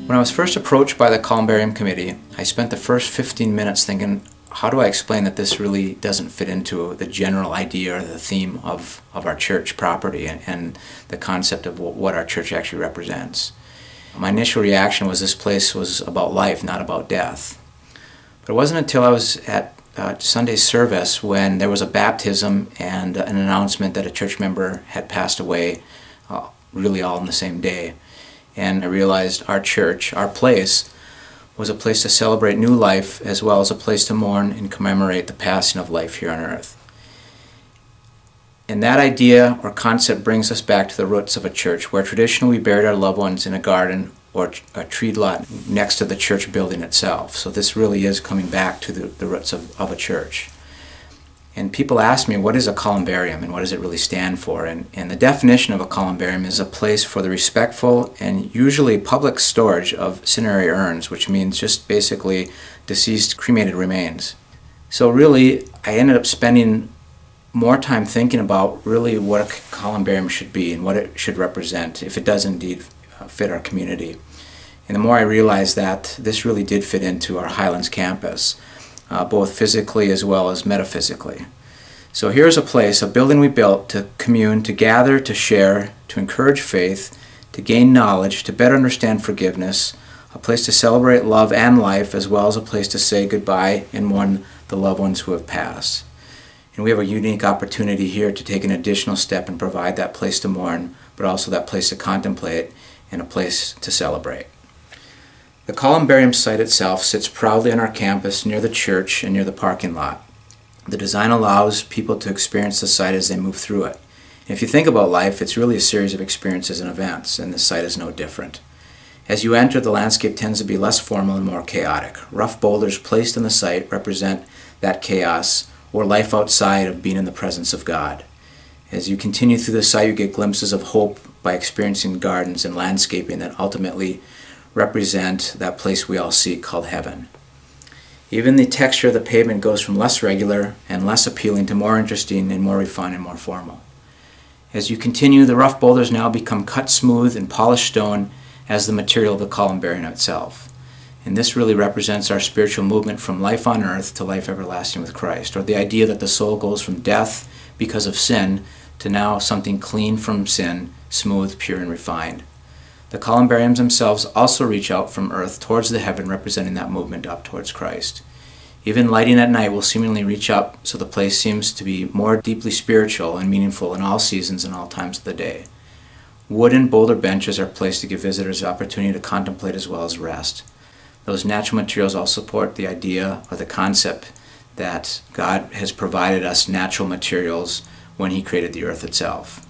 When I was first approached by the Columbarium committee, I spent the first 15 minutes thinking, how do I explain that this really doesn't fit into the general idea or the theme of our church property and the concept of what our church actually represents? My initial reaction was this place was about life, not about death. But it wasn't until I was at Sunday's service when there was a baptism and an announcement that a church member had passed away, really all in the same day. And I realized our church, our place, was a place to celebrate new life as well as a place to mourn and commemorate the passing of life here on earth. And that idea or concept brings us back to the roots of a church, where traditionally we buried our loved ones in a garden or a tree lot next to the church building itself. So this really is coming back to the roots of a church. And people ask me, what is a columbarium and what does it really stand for? And the definition of a columbarium is a place for the respectful and usually public storage of cinerary urns, which means just basically deceased cremated remains. So really, I ended up spending more time thinking about really what a columbarium should be and what it should represent, if it does indeed fit our community. And the more I realized that this really did fit into our Highlands campus, both physically as well as metaphysically. So here's a place, a building we built to commune, to gather, to share, to encourage faith, to gain knowledge, to better understand forgiveness, a place to celebrate love and life, as well as a place to say goodbye and mourn the loved ones who have passed. And we have a unique opportunity here to take an additional step and provide that place to mourn, but also that place to contemplate and a place to celebrate. The columbarium site itself sits proudly on our campus near the church and near the parking lot. The design allows people to experience the site as they move through it. And if you think about life, it's really a series of experiences and events, and this site is no different. As you enter, the landscape tends to be less formal and more chaotic. Rough boulders placed in the site represent that chaos or life outside of being in the presence of God. As you continue through the site, you get glimpses of hope by experiencing gardens and landscaping that ultimately represent that place we all seek called heaven. Even the texture of the pavement goes from less regular and less appealing to more interesting and more refined and more formal. As you continue, the rough boulders now become cut smooth and polished stone as the material of the columbarium itself. And this really represents our spiritual movement from life on earth to life everlasting with Christ, or the idea that the soul goes from death because of sin to now something clean from sin, smooth, pure, and refined. The columbariums themselves also reach out from earth towards the heaven, representing that movement up towards Christ. Even lighting at night will seemingly reach up, so the place seems to be more deeply spiritual and meaningful in all seasons and all times of the day. Wood and boulder benches are placed to give visitors the opportunity to contemplate as well as rest. Those natural materials all support the idea or the concept that God has provided us natural materials when He created the earth itself.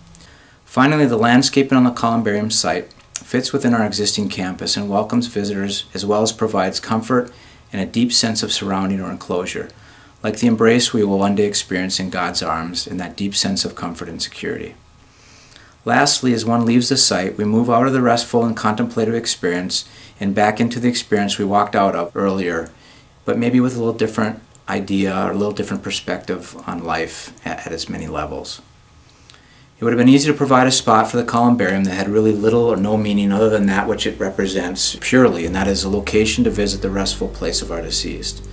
Finally, the landscaping on the columbarium site fits within our existing campus and welcomes visitors as well as provides comfort and a deep sense of surrounding or enclosure, like the embrace we will one day experience in God's arms and that deep sense of comfort and security. Lastly, as one leaves the site, we move out of the restful and contemplative experience and back into the experience we walked out of earlier, but maybe with a little different idea or a little different perspective on life at its many levels. It would have been easy to provide a spot for the columbarium that had really little or no meaning other than that which it represents purely, and that is a location to visit the restful place of our deceased.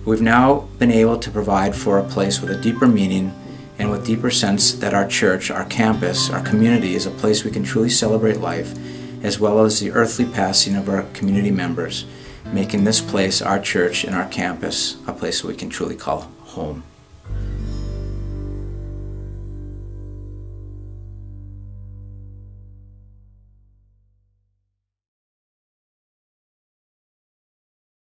We've now been able to provide for a place with a deeper meaning and with deeper sense that our church, our campus, our community is a place we can truly celebrate life, as well as the earthly passing of our community members, making this place, our church and our campus, a place we can truly call home.